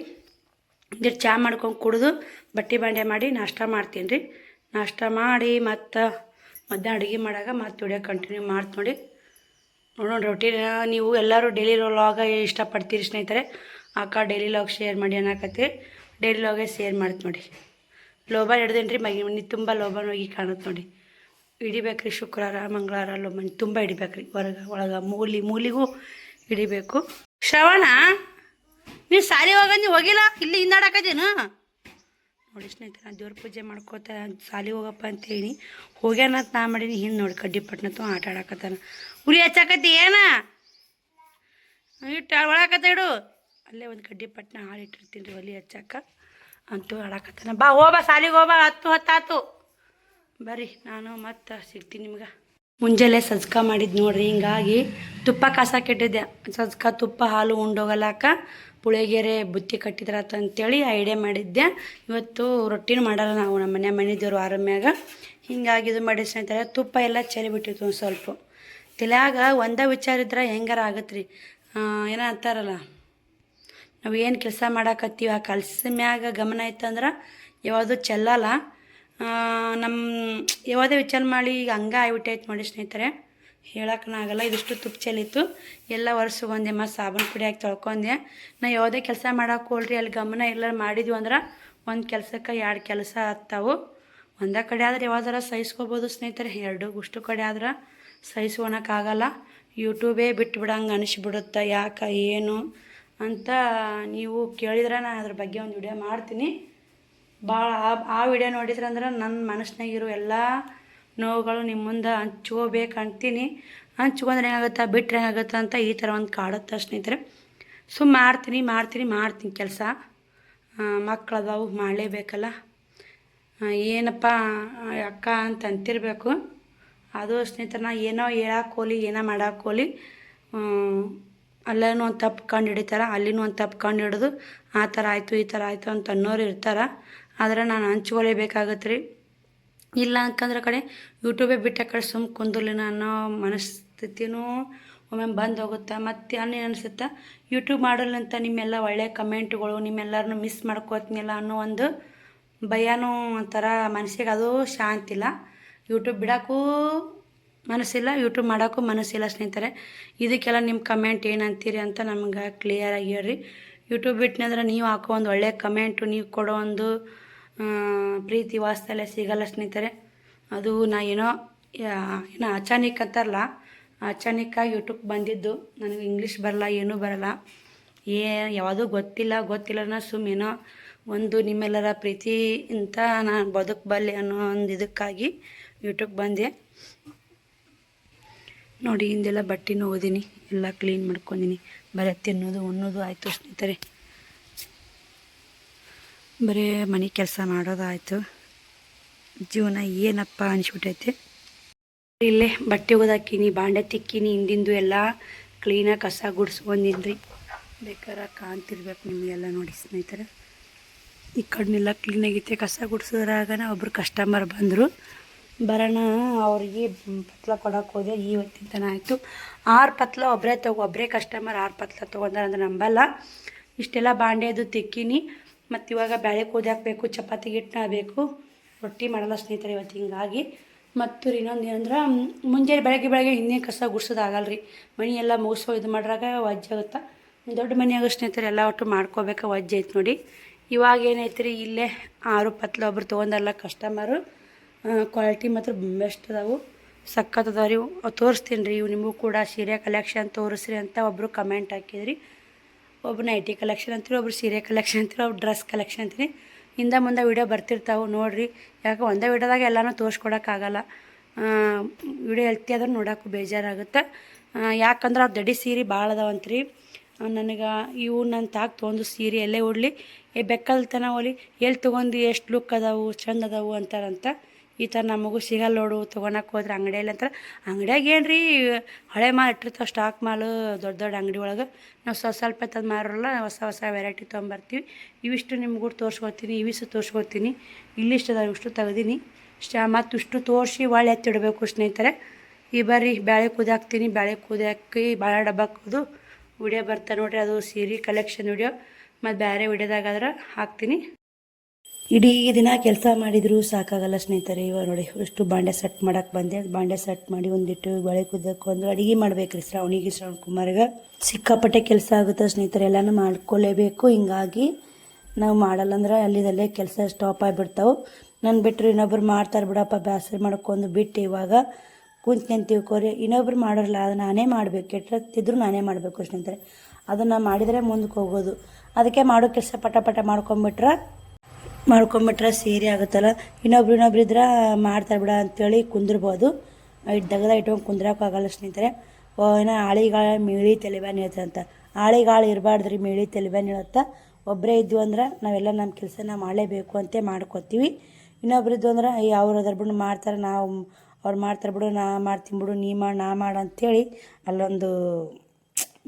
ಒಂದಿಟ್ಟು ಚಹಾ ಮಾಡ್ಕೊಂಡು ಕುಡಿದು ಬಟ್ಟೆ ಬಾಂಡೆ ಮಾಡಿ ನಾಷ್ಟ ಮಾಡ್ತೀನಿ ರೀ. ನಾಷ್ಟ ಮಾಡಿ ಮತ್ತು ಮಧ್ಯಾಹ್ನ ಅಡುಗೆ ಮಾಡಾಗ ಮತ್ತು ವಿಡಿಯೋ ಕಂಟಿನ್ಯೂ ಮಾಡ್ತು ನೋಡಿ. ನೋಡೋಣ ರೊಟೀನ್. ನೀವು ಎಲ್ಲರೂ ಡೈಲಿ ವ್ಲಾಗ ಇಷ್ಟಪಡ್ತೀರಿ ಸ್ನೇಹಿತರೆ. ಅಕ್ಕ ಡೈಲಿ ವ್ಲಾಗ್ ಶೇರ್ ಮಾಡಿ ಅನ್ನಕತ್ತೀರಿ. ಡೈಲಿ ವ್ಲಾಗೇ ಶೇರ್ ಮಾಡ್ತು ನೋಡಿ. ಲೋಬಾನ್ ಹಿಡ್ದೇನು ರೀ, ಮನೆ ತುಂಬ ಲೋಬಾನ್ ಹೋಗಿ ಕಾಣುತ್ತೆ ನೋಡಿ. ಹಿಡಿಬೇಕು ರೀ, ಶುಕ್ರವಾರ ಮಂಗಳವಾರ ಲೋಬಾನ್ ತುಂಬ ಹಿಡಿಬೇಕು ರೀ. ಒಳಗೆ ಮೂಲಿಗೂ ಹಿಡಿಬೇಕು. ಶ್ರವಣ, ನೀವು ಸಾಲಿ ಹೋಗಂದು ಹೋಗಿಲ್ಲ, ಇಲ್ಲಿ ಹಿಂದಾಡಕತ್ತೇನು ನೋಡಿ ಸ್ನೇಹಿತರೆ. ನಾನು ದೇವ್ರ ಪೂಜೆ ಮಾಡ್ಕೋತ ಸಾಲಿ ಹೋಗಪ್ಪ ಅಂತೇಳಿ ಹೋಗ್ಯಾನಂತ ನಾ ಮಾಡೀನಿ. ಹಿಂದೆ ನೋಡಿ ಕಡ್ಡಿ ಪಟ್ನತ್ತು ಆಟ ಆಡಕತ್ತಾನ. ಉರಿ ಹಚ್ಚಾಕತ್ತಿ ಏನ ಇಟ್ಟು ಒಳಕತ್ತ ಇಡು. ಅಲ್ಲೇ ಒಂದು ಕಡ್ಡಿ ಪಟ್ನ ಹಾಳು ಇಟ್ಟಿರ್ತೀನಿ ರೀ ಒಲಿ ಹಚ್ಚಾಕ. ಅಂತೂ ಆಡಕತ್ತಾನ. ಬಾ ಹೋಬಾ ಸಾಲಿಗೆ ಹೋಬಾ, 10 ಬರ್ರಿ, ನಾನು ಮತ್ತೆ ಸಿಗ್ತೀನಿ ನಿಮ್ಗೆ. ಮುಂಜಾನೆ ಸಜ್ಕ ಮಾಡಿದ್ದು ನೋಡ್ರಿ. ಹಿಂಗಾಗಿ ತುಪ್ಪ ಕಾಸಕ್ಕೆ ಇಟ್ಟಿದ್ದೆ. ಸಜ್ಕ ತುಪ್ಪ ಹಾಲು ಉಂಡೋಗಲಾಕ ಪುಳಿಯೋಗರೆ ಬುತ್ತಿ ಕಟ್ಟಿದ್ರಾತ ಅಂತೇಳಿ ಐಡಿಯಾ ಮಾಡಿದ್ದೆ. ಇವತ್ತು ರೊಟ್ಟಿನೂ ಮಾಡಲ್ಲ ನಾವು, ನಮ್ಮ ಮನೆ ದೇವ್ರು ಆರಮ್ಯಾಗ. ಹಿಂಗಾಗಿ ಇದು ಮಾಡಿ ಸ್ನೇಹಿತರೆ. ತುಪ್ಪ ಎಲ್ಲ ಚೆಲ್ಲಿಬಿಟ್ಟಿತ್ತು ಒಂದು ಸ್ವಲ್ಪ. ತಲೆಯಾಗ ಒಂದೇ ವಿಚಾರ ಇದ್ರೆ ಹೆಂಗಾರ ಆಗತ್ತೆ ರೀ. ಏನೋ ಅಂತಾರಲ್ಲ, ನಾವು ಏನು ಕೆಲಸ ಮಾಡಾಕತ್ತೀವಿ ಆ ಕೆಲಸ ಮ್ಯಾಗ ಗಮನ ಐತಂದ್ರೆ ಯಾವುದು ಚೆಲ್ಲಲ್ಲ. ನಮ್ಮ ಯಾವುದೇ ವಿಚಾರ ಮಾಡಿ ಈಗ ಹಂಗೆ ಆಗ್ಬಿಟ್ಟೈತೆ ನೋಡಿ ಸ್ನೇಹಿತರೆ. ಹೇಳೋಕ್ಕೂ ಆಗಲ್ಲ. ಇದಿಷ್ಟು ತುಪ್ಪ ಚೆಲ್ಲಿತ್ತು, ಎಲ್ಲ ಒರೆಸ್ಕೊಂಡೆ. ಮತ್ತು ಸಾಬೂನು ಪುಡಿ ಹಾಕಿ ತೊಳ್ಕೊಂಡೆ. ನಾ ಯಾವುದೇ ಕೆಲಸ ಮಾಡೋಕೆ ಹೋಲ್ರಿ, ಅಲ್ಲಿ ಗಮನ ಎಲ್ಲರೂ ಮಾಡಿದ್ವಿ ಅಂದ್ರೆ ಒಂದು ಕೆಲಸಕ್ಕೆ 2 ಕೆಲಸ ಆಗ್ತಾವೆ. ಒಂದೇ ಕಡೆ ಆದ್ರೆ ಯಾವ್ದಾರ ಸಹಿಸ್ಕೋಬೋದು ಸ್ನೇಹಿತರೆ. 2 ಕಡೆ ಆದ್ರೆ ಸಹಿಸ್ಕೊಳಕ್ಕಾಗಲ್ಲ. ಯೂಟ್ಯೂಬೇ ಬಿಟ್ಬಿಡಂಗೆ ಅನಿಸ್ಬಿಡುತ್ತೆ. ಯಾಕೆ ಏನು ಅಂತ ನೀವು ಕೇಳಿದ್ರೆ ನಾನು ಅದ್ರ ಬಗ್ಗೆ ಒಂದು ವಿಡಿಯೋ ಮಾಡ್ತೀನಿ. ಭಾಳ ಆ ವಿಡಿಯೋ ನೋಡಿದ್ರಂದ್ರೆ ನನ್ನ ಮನಸ್ಸಿನಾಗಿರೋ ಎಲ್ಲ ನೋವುಗಳು ನಿಮ್ಮ ಮುಂದೆ ಹಂಚ್ಕೋಬೇಕಂತೀನಿ. ಹಂಚ್ಕೊಂಡ್ರೆ ಹೆಂಗಾಗುತ್ತೆ, ಬಿಟ್ಟರೆ ಹೆಂಗಾಗುತ್ತೆ ಅಂತ ಈ ಥರ ಒಂದು ಕಾಡುತ್ತೆ ಸ್ನೇಹಿತರೆ. ಮಾಡ್ತೀನಿ ಕೆಲಸ. ಮಕ್ಕಳದಾವು ಮಾಡಲೇಬೇಕಲ್ಲ. ಏನಪ್ಪ ಅಕ್ಕ ಅಂತ ಅಂತಿರಬೇಕು. ಅದು ಸ್ನೇಹಿತರೆ, ನಾ ಏನೋ ಹೇಳಕ್ಕೆ ಹೋಲಿ, ಏನೋ ಮಾಡಕ್ಕೆ ಹೋಲಿ, ಅಲ್ಲೇನೂ ಒಂದು ತಪ್ಪು ಕಂಡು ಹಿಡಿತಾರೆ, ಅಲ್ಲಿನೂ ಒಂದು ತಪ್ಪು ಕಂಡು ಹಿಡಿದು ಆ ಥರ ಆಯಿತು ಈ ಥರ ಆಯಿತು ಅಂತ ಅನ್ನೋರು ಇರ್ತಾರೆ. ಆದರೆ ನಾನು ಹಂಚ್ಕೊಲೇಬೇಕಾಗತ್ತೆ ರೀ. ಇಲ್ಲ ಅಂತಂದ್ರೆ ಕಡೆ ಯೂಟ್ಯೂಬೇ ಬಿಟ್ಟ ಕಡೆ ಸುಮ್ಮ ಕುಂದರ್ಲಿನ ಅನ್ನೋ ಮನಸ್ಥಿತಿನೂ ಒಮ್ಮೆ ಬಂದು ಹೋಗುತ್ತೆ. ಮತ್ತು ಅನ್ನೇನು ಅನಿಸುತ್ತೆ, ಯೂಟ್ಯೂಬ್ ಮಾಡಲ್ಲಂತ ನಿಮ್ಮೆಲ್ಲ ಒಳ್ಳೆಯ ಕಮೆಂಟ್ಗಳು, ನಿಮ್ಮೆಲ್ಲರನ್ನೂ ಮಿಸ್ ಮಾಡ್ಕೋತೀನಲ್ಲ ಅನ್ನೋ ಒಂದು ಭಯನೂ ಒಂಥರ ಮನಸ್ಸಿಗೆ ಅದು ಶಾಂತಿ ಇಲ್ಲ. ಯೂಟ್ಯೂಬ್ ಬಿಡೋಕ್ಕೂ ಮನಸ್ಸಿಲ್ಲ, ಯೂಟ್ಯೂಬ್ ಮಾಡೋಕ್ಕೂ ಮನಸ್ಸಿಲ್ಲ ಸ್ನೇಹಿತರೆ. ಇದಕ್ಕೆಲ್ಲ ನಿಮ್ಮ ಕಮೆಂಟ್ ಏನಂತೀರಿ ಅಂತ ನಮ್ಗೆ ಕ್ಲಿಯರಾಗಿ ಹೇಳ್ರಿ. ಯೂಟ್ಯೂಬ್ ಬಿಟ್ಟನಂದ್ರೆ ನೀವು ಹಾಕೋ ಒಂದು ಒಳ್ಳೆ ಕಮೆಂಟು, ನೀವು ಕೊಡೋ ಒಂದು ಪ್ರೀತಿ ವಾತ್ಸಲ್ಯ ಸಿಗಲ್ಲ ಸ್ನೇಹಿತರೆ. ಅದು ನಾ ಏನೋ ಅಚಾನಕ್ ಅಂತಾರಲ್ಲ, ಅಚಾನಕ್ಕಾಗಿ ಯೂಟ್ಯೂಬ್ ಬಂದಿದ್ದು. ನನಗೆ ಇಂಗ್ಲೀಷ್ ಬರಲ್ಲ, ಏನೂ ಬರಲ್ಲ, ಯಾವುದೂ ಗೊತ್ತಿಲ್ಲ ಸುಮ್ಮನೇನೋ ಒಂದು ನಿಮ್ಮೆಲ್ಲರ ಪ್ರೀತಿ ಇಂಥ ನಾನು ಬದುಕಬಲ್ಲೆ ಅನ್ನೋ ಒಂದು ಇದಕ್ಕಾಗಿ ಯೂಟ್ಯೂಬ್ ಬಂದೆ ನೋಡಿ. ಹಿಂದೆಲ್ಲ ಬಟ್ಟೆನೂ ಓದೀನಿ, ಎಲ್ಲ ಕ್ಲೀನ್ ಮಾಡ್ಕೊಂಡಿನಿ. ಬರೀ ತಿನ್ನೋದು ಉಣ್ಣೋದು ಆಯಿತು ಸ್ನೇಹಿತರೆ. ಬರೀ ಮನೆ ಕೆಲಸ ಮಾಡೋದಾಯಿತು. ಜೀವನ ಏನಪ್ಪ ಅನಿಸ್ಬಿಟ್ಟೈತೆ. ಇಲ್ಲೇ ಬಟ್ಟೆ ಓದಾಕಿನಿ, ಬಾಂಡೆ ತಿಕ್ಕಿನಿ, ಹಿಂದಿಂದು ಎಲ್ಲ ಕ್ಲೀನಾಗಿ ಕಸ ಗುಡಿಸ್ಕೊಂಡಿನ್ರಿ. ಬೇಕಾದ್ರೆ ಕಾಣ್ತಿರ್ಬೇಕು ನಿಮಗೆಲ್ಲ ನೋಡಿ ಸ್ನೇಹಿತರೆ. ಈ ಕಡೆನೆಲ್ಲ ಕ್ಲೀನಾಗಿತ್ತೆ. ಕಸ ಗುಡಿಸೋದ್ರಾಗನ ಒಬ್ಬರು ಕಸ್ಟಮರ್ ಬಂದರು. ಬರೋಣ ಅವ್ರಿಗೆ ಪತ್ಲ ಕೊಡೋಕೆ ಹೋದೆ. ಇವತ್ತಿನ ತನ ಆಯಿತು 6 ಪತ್ಲ ಒಬ್ಬರೇ ಕಸ್ಟಮರ್ 6 ಪತ್ಲ ತೊಗೊಂಡ್ರೆ ಅಂದ್ರೆ ನಂಬಲ್ಲ. ಇಷ್ಟೆಲ್ಲ ಬಾಂಡೆದು ತಿಕ್ಕಿನಿ. ಮತ್ತು ಇವಾಗ ಬೇಳೆ ಕೂದಾಕಬೇಕು, ಚಪಾತಿಗೆ ಹಿಟ್ಟು ನಾದಬೇಕು, ರೊಟ್ಟಿ ಮಾಡಲ್ಲ ಸ್ನೇಹಿತರೆ ಇವತ್ತು. ಹಿಂಗಾಗಿ ಮತ್ತು ಇನ್ನೊಂದು ಏನಂದ್ರೆ ಮುಂಜಾನೆ ಬೆಳಗ್ಗೆ ಹಿಂದೆ ಕಸ ಗುಡ್ಸೋದಾಗಲ್ಲ ರೀ. ಮನೆ ಎಲ್ಲ ಮುಗಿಸೋ ಇದು ಮಾಡ್ರಾಗ ವಜ್ಜಾಗುತ್ತೆ. ದೊಡ್ಡ ಮನೆ ಆಗೋ ಸ್ನೇಹಿತರೆ ಎಲ್ಲ ಒಟ್ಟು ಮಾಡ್ಕೋಬೇಕು, ವಜ್ಜೆ ಐತೆ ನೋಡಿ. ಇವಾಗ ಏನೈತೆ ರೀ, ಇಲ್ಲೇ 6 ಪತ್ಲ ಒಬ್ರು ತೊಗೊಂಡಲ್ಲ ಕಸ್ಟಮರು. ಕ್ವಾಲಿಟಿ ಮಾತ್ರ ಬೆಸ್ಟ್ ಅದಾವು, ಸಖತ್ ಅದಾವ ರೀ. ತೋರಿಸ್ತೀನಿ ರೀ. ಇವು ನಿಮಗೂ ಕೂಡ ಸೀರೆ ಕಲೆಕ್ಷನ್ ತೋರಿಸ್ರಿ ಅಂತ ಒಬ್ಬರು ಕಮೆಂಟ್ ಹಾಕಿದ್ರಿ. ಒಬ್ರು ನೈಟಿ ಕಲೆಕ್ಷನ್ ಅಂತೀರಿ, ಒಬ್ರು ಸೀರೆ ಕಲೆಕ್ಷನ್ ಅಂತೀರಿ, ಒಬ್ರು ಡ್ರೆಸ್ ಕಲೆಕ್ಷನ್ ಅಂತೀರಿ. ಹಿಂದೆ ಮುಂದೆ ವೀಡಿಯೋ ಬರ್ತಿರ್ತಾವೆ ನೋಡಿರಿ. ಯಾಕೆ ಒಂದೇ ವೀಡಿಯೋದಾಗ ಎಲ್ಲನೂ ತೋರಿಸ್ಕೊಡೋಕ್ಕಾಗಲ್ಲ. ವೀಡಿಯೋ ಹೇಳ್ತಿ ಆದ್ರೆ ನೋಡೋಕ್ಕೂ ಬೇಜಾರಾಗುತ್ತೆ. ಯಾಕಂದ್ರೆ ಅವ್ರು ದಡಿ ಸೀರೆ ಭಾಳ ಅದಾವಂತ್ರಿ. ನನಗೆ ಇವು ನನ್ನ ತಾಕ್ ತೊಗೊಂಡು ಸೀರೆ ಎಲ್ಲೇ ಉಡ್ಲಿ, ಬೆಕ್ಕಲ್ತನ ಹೋಲಿ, ಎಲ್ಲಿ ತೊಗೊಂಡು ಎಷ್ಟು ಲುಕ್ ಅದಾವು, ಚಂದ ಅದಾವು ಅಂತಾರಂತ. ಈ ಥರ ನಮಗೂ ಸಿಗಲ್ಲ ನೋಡು, ತೊಗೊಳಕ್ಕೆ ಹೋದ್ರೆ ಅಂಗಡಿಯಲ್ಲಿ ಅಂತಾರೆ. ಅಂಗಡಿಯಾಗ ಏನು ರೀ, ಹಳೆ ಮಾಲ್ ಇಟ್ಟಿರ್ತಾವೆ, ಸ್ಟಾಕ್ ಮಾಲು ದೊಡ್ಡ ಅಂಗಡಿ ಒಳಗೆ. ನಾವು ಸ್ವಲ್ಪ ತಂದು ಮಾರೋಲ್ಲ, ಹೊಸ ವೆರೈಟಿ ತೊಗೊಂಬರ್ತೀವಿ. ಇವಿಷ್ಟು ನಿಮ್ಗೂ ತೋರಿಸ್ಕೊತೀನಿ, ಇವಿಷ್ಟು ತೋರಿಸ್ಕೊತೀನಿ. ಇಲ್ಲಿಷ್ಟು ಅದಾವೆ, ಇಷ್ಟು ತೆಗ್ದೀನಿ. ಮತ್ತು ಇಷ್ಟು ತೋರಿಸಿ ಒಳ್ಳೆ ಎತ್ತಿಡಬೇಕು ಸ್ನೇಹಿತರೆ. ಈ ಬರ್ರಿ ಬ್ಯಾಳೆ ಕುದಾಕ್ತೀನಿ. ಬ್ಯಾಳೆ ಕುದಾಕಿ ಭಾಳ ಡಬ್ಬಾಕೋದು ವಿಡಿಯೋ ಬರ್ತಾ ನೋಡಿರಿ. ಅದು ಸೀರೆ ಕಲೆಕ್ಷನ್ ವಿಡಿಯೋ. ಮತ್ತು ಬೇರೆ ವಿಡಿಯೋದಾಗಾದ್ರೆ ಹಾಕ್ತೀನಿ. ಇಡೀ ದಿನ ಕೆಲಸ ಮಾಡಿದರೂ ಸಾಕಾಗಲ್ಲ ಸ್ನೇಹಿತರೆ. ಇವಾಗ ನೋಡಿ ಇಷ್ಟು ಬಾಂಡೆ ಸೆಟ್ ಮಾಡೋಕ್ಕೆ ಬಂದೆ. ಬಾಂಡೆ ಸೆಟ್ ಮಾಡಿ ಒಂದಿಟ್ಟು ಬಳೆ ಕುದಕ್ಕೆ ಒಂದು ಅಡುಗೆ ಮಾಡ್ಬೇಕು ರೀ. ಶ್ರಾವಣ ಕುಮಾರ್ಗೆ ಸಿಕ್ಕಾಪಟ್ಟೆ ಕೆಲಸ ಆಗುತ್ತೆ ಸ್ನೇಹಿತರೆ. ಎಲ್ಲನೂ ಮಾಡ್ಕೊಳ್ಳೇಬೇಕು. ಹಿಂಗಾಗಿ ನಾವು ಮಾಡಲ್ಲ ಅಂದ್ರೆ ಅಲ್ಲಿದಲ್ಲೇ ಕೆಲಸ ಸ್ಟಾಪ್ ಆಗಿಬಿಡ್ತಾವೆ. ನಾನು ಬಿಟ್ಟರೆ ಇನ್ನೊಬ್ರು ಮಾಡ್ತಾರೆ ಬಿಡಪ್ಪ, ಬೇಸರ ಮಾಡ್ಕೊಂಡು ಬಿಟ್ಟು ಇವಾಗ ಕುಂತ್ಕೊಂಡು ತಿಳ್ಕೊರಿ. ಇನ್ನೊಬ್ರು ಮಾಡೋರಲ್ಲ, ಅದು ನಾನೇ ಮಾಡಬೇಕು. ಕೆಟ್ಟಿದ್ರು ನಾನೇ ಮಾಡಬೇಕು ಸ್ನೇಹಿತರೆ. ಅದನ್ನು ಮಾಡಿದರೆ ಮುಂದಕ್ಕೆ ಹೋಗೋದು. ಅದಕ್ಕೆ ಮಾಡೋ ಕೆಲಸ ಪಟ ಮಾಡ್ಕೊಂಬಿಟ್ರೆ ಸೀರೆ ಆಗುತ್ತಲ್ಲ. ಇನ್ನೊಬ್ರು ಇದ್ರೆ ಮಾಡ್ತಾರೆ ಬಿಡ ಅಂತೇಳಿ ಕುಂದಿರ್ಬೋದು. ದಗದ ಇಟ್ಕೊಂಡು ಕುಂದ್ರಕ್ಕಾಗಲ್ಲ ಸ್ನೇಹಿತರೆ. ಏನೋ ಆಳಿಗಾಳ ಮೀಳಿ ತಲೆಬ್ಯಾನ್ ಹೇಳ್ತಾರೆ ಅಂತ. ಆಳಿಗಾಳು ಇರಬಾರ್ದ್ರಿ, ಮೀಳಿ ತಲೆಬ್ಯಾನ್ ಹೇಳುತ್ತಾ. ಒಬ್ಬರೇ ಇದ್ವು ಅಂದ್ರೆ ನಾವೆಲ್ಲ ನಮ್ಮ ಕೆಲಸ ನಾವು ಮಾಡಲೇಬೇಕು ಅಂತ ಮಾಡ್ಕೊತೀವಿ. ಇನ್ನೊಬ್ರು ಇದ್ವು ಅಂದ್ರೆ ಅವ್ರು ಅದ್ರ ಬಿಡು ಮಾಡ್ತಾರೆ, ಅವ್ರು ಮಾಡ್ತಾರೆ ಬಿಡು, ನಾ ಮಾಡ್ತೀನಿ ಬಿಡು, ನೀ ಮಾಡಿ ನಾ ಮಾಡು ಅಂಥೇಳಿ ಅಲ್ಲೊಂದು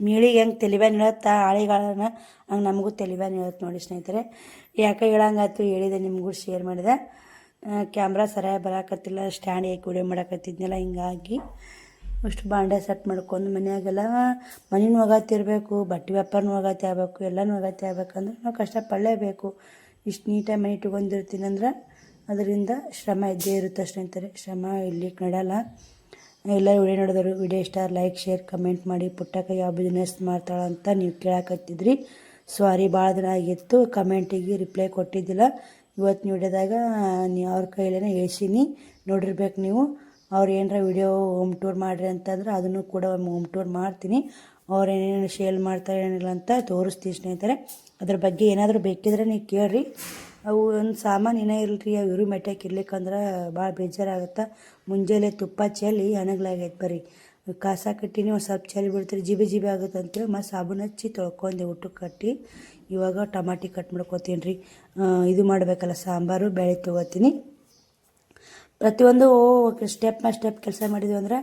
ಮೀಳಿಗೆ ಹೆಂಗೆ ತಲೆಬ್ಯಾನ್ ಹೇಳುತ್ತಾ ಆಳಿಗಾಳನ ಹಂಗೆ ನಮಗೂ ತಲೆಬ್ಯಾನ್ ಹೇಳುತ್ತೆ ನೋಡಿ ಸ್ನೇಹಿತರೆ. ಯಾಕೆ ಹೇಳಂಗಾಯ್ತು ಹೇಳಿದೆ, ನಿಮಗೂ ಶೇರ್ ಮಾಡಿದೆ. ಕ್ಯಾಮ್ರಾ ಸರಿಯಾಗಿ ಬರೋಕತ್ತಿಲ್ಲ, ಸ್ಟ್ಯಾಂಡ್ ಹಾಕಿ ವಿಡಿಯೋ ಮಾಡೋಕತ್ತಿದ್ನಲ್ಲ. ಹಿಂಗಾಗಿ ಅಷ್ಟು ಬಾಂಡೆ ಸೆಟ್ ಮಾಡ್ಕೊಂಡು ಮನೆಯಾಗೆಲ್ಲ ಮನೇನು ಒಗತ್ತಿರಬೇಕು, ಬಟ್ಟೆ ವ್ಯಾಪಾರನೂ ಒಗತ್ತೆ ಆಗಬೇಕು, ಎಲ್ಲನೂ ಒಗತ್ತೆ ಆಗ್ಬೇಕಂದ್ರೆ ನಾವು ಕಷ್ಟಪಡಲೇಬೇಕು. ಇಷ್ಟು ನೀಟಾಗಿ ಮನೆ ಇಟ್ಕೊಂಡಿರ್ತೀನಿ ಅಂದ್ರೆ ಅದರಿಂದ ಶ್ರಮ ಇದ್ದೇ ಇರುತ್ತೆ ಸ್ನೇಹಿತರೆ. ಶ್ರಮ ಇರ್ಲಿಕ್ಕೆ ನಡೆಯಲ್ಲ. ಎಲ್ಲ ವಿಡಿಯೋ ನೋಡಿದ್ರು ವಿಡಿಯೋ ಇಷ್ಟ ಲೈಕ್ ಶೇರ್ ಕಮೆಂಟ್ ಮಾಡಿ. ಪುಟ್ಟಕ್ಕ ಯಾವ ಬಿಸ್ನೆಸ್ ಮಾಡ್ತಾಳಂತ ನೀವು ಕೇಳಕತ್ತಿದ್ರಿ. ಸಾರಿ, ಭಾಳ ದಿನ ಆಗಿತ್ತು, ಕಮೆಂಟಿಗೆ ರಿಪ್ಲೈ ಕೊಟ್ಟಿದ್ದಿಲ್ಲ. ಇವತ್ತಿನ ವಿಡಿಯೋದಾಗ ಅವ್ರ ಕೈಲೇನೆ ಹೇಳ್ಸೀನಿ, ನೋಡಿರ್ಬೇಕು ನೀವು. ಅವ್ರು ಏನಾರ ವಿಡಿಯೋ ಹೋಮ್ ಟೂರ್ ಮಾಡಿರಿ ಅಂತಂದ್ರೆ ಅದನ್ನು ಕೂಡ ಹೋಮ್ ಟೂರ್ ಮಾಡ್ತೀನಿ. ಅವ್ರು ಏನೇನು ಶೇಲ್ ಮಾಡ್ತಾರೆ ಏನಿಲ್ಲ ಅಂತ ತೋರಿಸ್ತೀನಿ ಸ್ನೇಹಿತರೆ. ಅದ್ರ ಬಗ್ಗೆ ಏನಾದರೂ ಬೇಕಿದ್ರೆ ನೀವು ಕೇಳಿರಿ. ಅವು ಒಂದು ಸಾಮಾನು ಏನೇ ಇರಲಿ, ಅವು ಇರು ಮೆಟ್ಯಾಕೆ ಇರ್ಲಿಕ್ಕಂದ್ರೆ ಭಾಳ ಬೇಜಾರಾಗುತ್ತೆ. ಮುಂಜಾನೆ ತುಪ್ಪ ಚೆಲ್ಲಿ ಹಣಗ್ಲಾಗೈತೆ ಬರ್ರಿ, ಕಾಸ ಕಟ್ಟಿನಿ, ಒಂದು ಸ್ವಲ್ಪ ಚೆಲ್ಲಿ ಬಿಡ್ತೀರಿ, ಜಿಬಿ ಆಗುತ್ತೆ ಅಂತೇಳಿ ಮತ್ತು ಸಾಬೂನು ಹಚ್ಚಿ ತೊಳ್ಕೊಂಡೆ ಊಟಕ್ಕೆ ಕಟ್ಟಿ. ಇವಾಗ ಟಮಾಟಿ ಕಟ್ ಮಾಡ್ಕೊತೀನಿ ರೀ. ಇದು ಮಾಡಬೇಕಲ್ಲ ಸಾಂಬಾರು, ಬೇಳೆ ತೊಗೋತೀನಿ. ಪ್ರತಿಯೊಂದು ಸ್ಟೆಪ್ ಬೈ ಸ್ಟೆಪ್ ಕೆಲಸ ಮಾಡಿದ್ವಿ ಅಂದ್ರೆ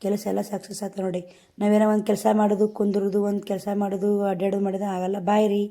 ಕೆಲಸ ಎಲ್ಲ ಸಕ್ಸಸ್ ಆಗ್ತದೆ ನೋಡಿ. ನಾವೇನೋ ಒಂದು ಕೆಲಸ ಮಾಡೋದು ಕುಂದ್ರದು, ಒಂದು ಕೆಲಸ ಮಾಡೋದು ಅಡ್ಡಾಡೋದು ಮಾಡೋದು ಆಗಲ್ಲ. ಬಾಯ್ ರೀ.